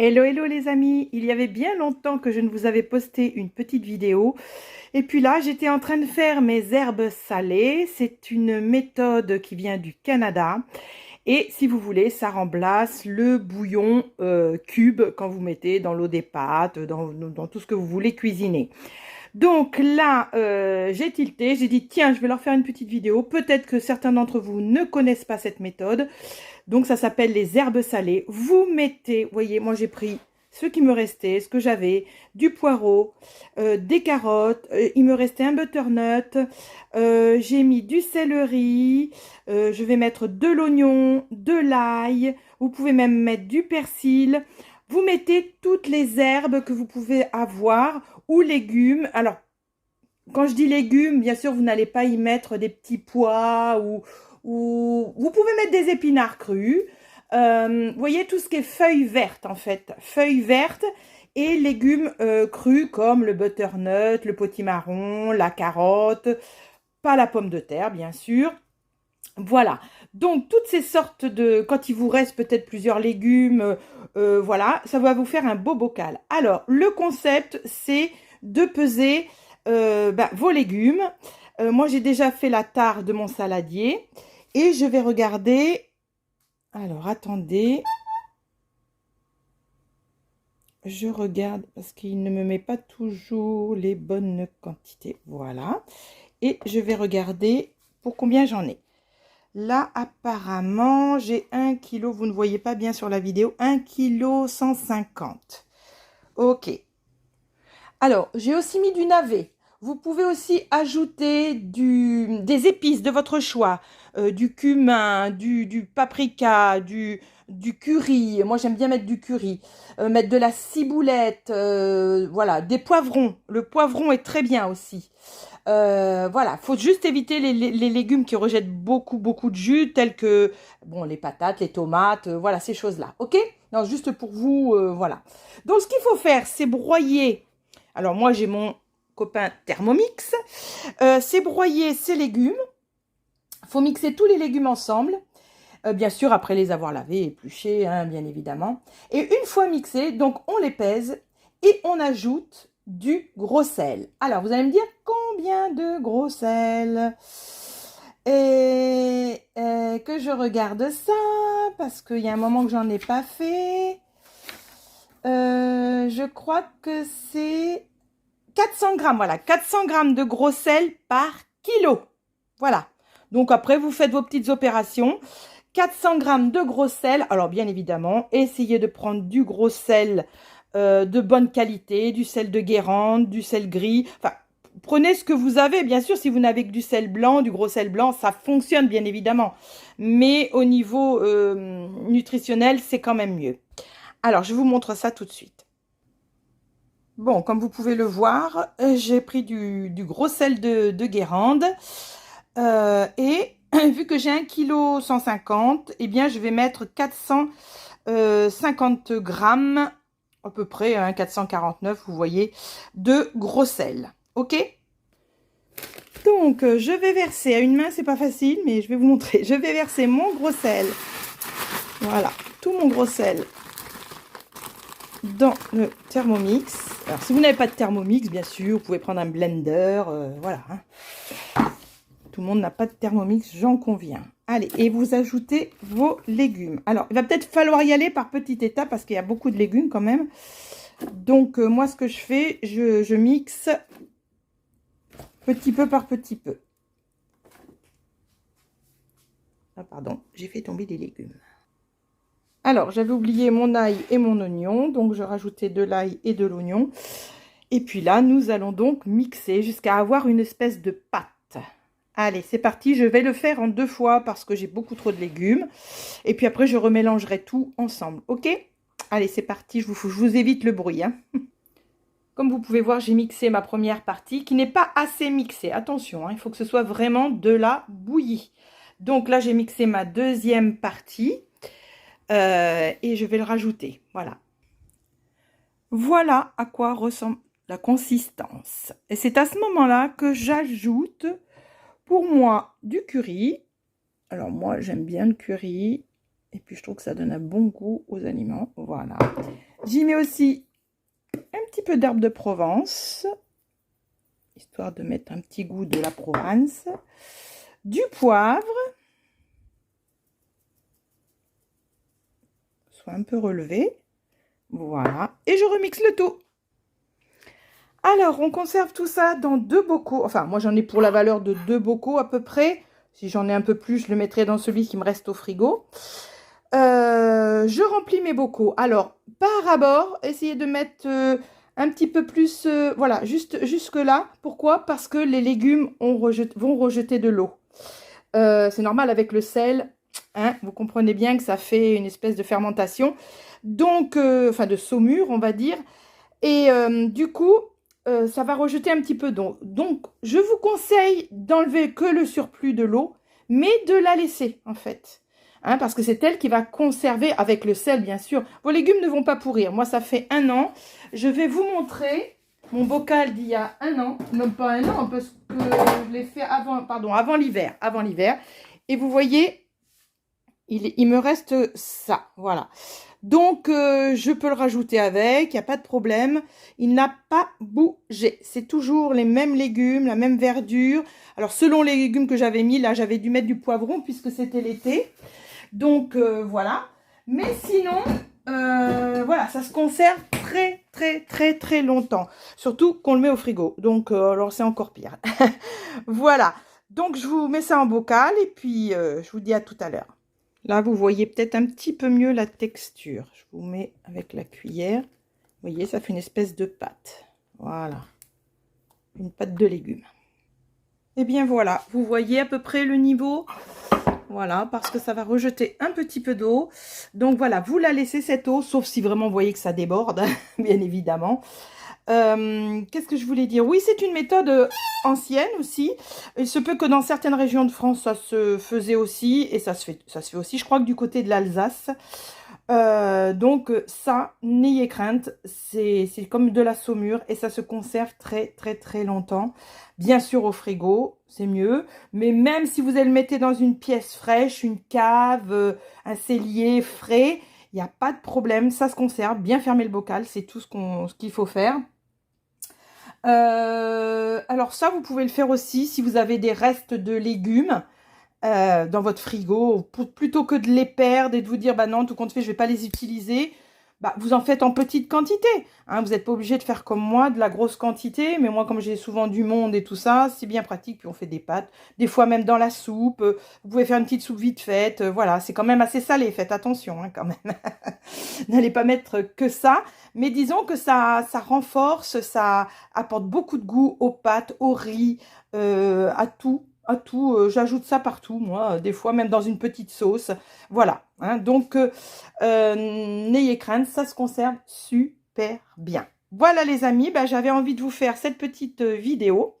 Hello, hello les amis, il y avait bien longtemps que je ne vous avais posté une petite vidéo et puis là j'étais en train de faire mes herbes salées. C'est une méthode qui vient du Canada et si vous voulez ça remplace le bouillon cube quand vous mettez dans l'eau des pâtes, dans tout ce que vous voulez cuisiner. Donc là, j'ai tilté, j'ai dit tiens, je vais leur faire une petite vidéo. Peut-être que certains d'entre vous ne connaissent pas cette méthode. Donc ça s'appelle les herbes salées. Vous mettez, vous voyez, moi j'ai pris ce qui me restait, ce que j'avais, du poireau, des carottes, il me restait un butternut, j'ai mis du céleri, je vais mettre de l'oignon, de l'ail, vous pouvez même mettre du persil. Vous mettez toutes les herbes que vous pouvez avoir ou légumes. Alors, quand je dis légumes, bien sûr, vous n'allez pas y mettre des petits pois ou vous pouvez mettre des épinards crus. Vous voyez, tout ce qui est feuilles vertes, en fait. Feuilles vertes et légumes crus comme le butternut, le potimarron, la carotte, pas la pomme de terre, bien sûr. Voilà, donc toutes ces sortes de, quand il vous reste peut-être plusieurs légumes, voilà, ça va vous faire un beau bocal. Alors, le concept, c'est de peser vos légumes. Moi, j'ai déjà fait la tare de mon saladier et je vais regarder. Alors, attendez, je regarde parce qu'il ne me met pas toujours les bonnes quantités. Voilà, et je vais regarder pour combien j'en ai. Là, apparemment, j'ai 1 kg, vous ne voyez pas bien sur la vidéo, 1,150 kg. Ok. Alors, j'ai aussi mis du navet. Vous pouvez aussi ajouter des épices de votre choix, du cumin, du paprika, du curry. Moi, j'aime bien mettre du curry. Mettre de la ciboulette, voilà, des poivrons. Le poivron est très bien aussi. Voilà, faut juste éviter les légumes qui rejettent beaucoup de jus, tels que bon, les patates, les tomates, voilà, ces choses-là. Ok? Non, juste pour vous, voilà. Donc, ce qu'il faut faire, c'est broyer. Alors, moi, j'ai mon copain Thermomix. C'est broyer ces légumes. Il faut mixer tous les légumes ensemble. Bien sûr, après les avoir lavés, épluchés, hein, bien évidemment. Et une fois mixés, donc on les pèse et on ajoute du gros sel. Alors, vous allez me dire combien de gros sel? Et que je regarde ça, parce qu'il y a un moment que j'en ai pas fait. Je crois que c'est 400 grammes, voilà, 400 grammes de gros sel par kilo. Voilà. Donc après, vous faites vos petites opérations. 400 grammes de gros sel. Alors bien évidemment, essayez de prendre du gros sel de bonne qualité, du sel de Guérande, du sel gris. Enfin, prenez ce que vous avez. Bien sûr, si vous n'avez que du sel blanc, du gros sel blanc, ça fonctionne bien évidemment. Mais au niveau nutritionnel, c'est quand même mieux. Alors, je vous montre ça tout de suite. Bon, comme vous pouvez le voir, j'ai pris du gros sel de Guérande. Et vu que j'ai 1,150 kg, eh bien, je vais mettre 450 grammes, à peu près, hein, 449, vous voyez, de gros sel. OK? Donc, je vais verser, à une main, c'est pas facile, mais je vais vous montrer. Je vais verser mon gros sel. Voilà, tout mon gros sel dans le Thermomix. Alors, si vous n'avez pas de Thermomix, bien sûr, vous pouvez prendre un blender, voilà, hein. Tout le monde n'a pas de Thermomix, j'en conviens. Allez, et vous ajoutez vos légumes. Alors, il va peut-être falloir y aller par petites étapes parce qu'il y a beaucoup de légumes quand même. Donc, moi, ce que je fais, je mixe petit peu par petit peu. Ah, pardon, j'ai fait tomber des légumes. Alors, j'avais oublié mon ail et mon oignon. Donc, je rajoutais de l'ail et de l'oignon. Et puis là, nous allons donc mixer jusqu'à avoir une espèce de pâte. Allez, c'est parti. Je vais le faire en 2 fois parce que j'ai beaucoup trop de légumes. Et puis après, je remélangerai tout ensemble. OK? Allez, c'est parti. Je vous évite le bruit, hein. Comme vous pouvez voir, j'ai mixé ma première partie qui n'est pas assez mixée. Attention, hein, il faut que ce soit vraiment de la bouillie. Donc là, j'ai mixé ma deuxième partie. Et je vais le rajouter. Voilà. Voilà à quoi ressemble la consistance. Et c'est à ce moment-là que j'ajoute, pour moi, du curry. Alors moi, j'aime bien le curry. Et puis, je trouve que ça donne un bon goût aux aliments. Voilà. J'y mets aussi un petit peu d'herbe de Provence, histoire de mettre un petit goût de la Provence, du poivre, soit un peu relevé, voilà, et je remixe le tout. Alors, on conserve tout ça dans 2 bocaux, enfin, moi j'en ai pour la valeur de 2 bocaux à peu près. Si j'en ai un peu plus, je le mettrai dans celui qui me reste au frigo. Je remplis mes bocaux. Alors, par abord, essayez de mettre un petit peu plus, voilà, juste jusque là. Pourquoi? Parce que les légumes vont rejeter de l'eau. C'est normal avec le sel, hein, vous comprenez bien que ça fait une espèce de fermentation. Donc, enfin de saumure, on va dire. Et du coup, ça va rejeter un petit peu d'eau. Donc, je vous conseille d'enlever que le surplus de l'eau, mais de la laisser, en fait. Hein, parce que c'est elle qui va conserver, avec le sel, bien sûr. Vos légumes ne vont pas pourrir. Moi, ça fait 1 an. Je vais vous montrer mon bocal d'il y a 1 an. Même pas 1 an, parce que je l'ai fait avant, pardon, avant l'hiver. Avant l'hiver. Et vous voyez, il me reste ça, voilà. Donc, je peux le rajouter avec, il n'y a pas de problème. Il n'a pas bougé. C'est toujours les mêmes légumes, la même verdure. Alors, selon les légumes que j'avais mis, là, j'avais dû mettre du poivron puisque c'était l'été. Donc, voilà. Mais sinon, voilà, ça se conserve très longtemps. Surtout qu'on le met au frigo. Donc, alors, c'est encore pire. Voilà. Donc, je vous mets ça en bocal et puis je vous dis à tout à l'heure. Là, vous voyez peut-être un petit peu mieux la texture. Je vous mets avec la cuillère. Vous voyez, ça fait une espèce de pâte. Voilà. Une pâte de légumes. Et bien voilà, vous voyez à peu près le niveau. Voilà, parce que ça va rejeter un petit peu d'eau. Donc voilà, vous la laissez cette eau, sauf si vraiment vous voyez que ça déborde, bien évidemment. Qu'est-ce que je voulais dire? Oui, c'est une méthode ancienne aussi. Il se peut que dans certaines régions de France, ça se faisait aussi. Et ça se fait aussi, je crois que du côté de l'Alsace. Donc ça, n'ayez crainte. C'est comme de la saumure et ça se conserve très longtemps. Bien sûr au frigo, c'est mieux. Mais même si vous le mettez dans une pièce fraîche, une cave, un cellier frais, il n'y a pas de problème. Ça se conserve. Bien fermer le bocal, c'est tout ce qu'il faut faire. Alors ça, vous pouvez le faire aussi si vous avez des restes de légumes dans votre frigo, plutôt que de les perdre et de vous dire, bah non, tout compte fait, je vais pas les utiliser. Bah, vous en faites en petite quantité. Hein, vous n'êtes pas obligé de faire comme moi, de la grosse quantité. Mais moi, comme j'ai souvent du monde et tout ça, c'est bien pratique. Puis on fait des pâtes, des fois même dans la soupe. Vous pouvez faire une petite soupe vite faite. Voilà, c'est quand même assez salé. Faites attention hein, quand même. N'allez pas mettre que ça. Mais disons que ça renforce, ça apporte beaucoup de goût aux pâtes, au riz, à tout. J'ajoute ça partout, moi, des fois même dans une petite sauce. Voilà, hein, donc n'ayez crainte, ça se conserve super bien. Voilà les amis, ben, j'avais envie de vous faire cette petite vidéo.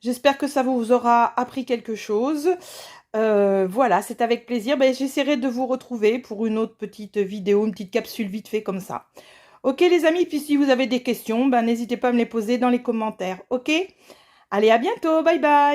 J'espère que ça vous aura appris quelque chose. Voilà, c'est avec plaisir. Ben, j'essaierai de vous retrouver pour une autre petite vidéo, une petite capsule vite fait comme ça. Ok les amis, puis si vous avez des questions, ben, n'hésitez pas à me les poser dans les commentaires. Ok? Allez, à bientôt, bye bye!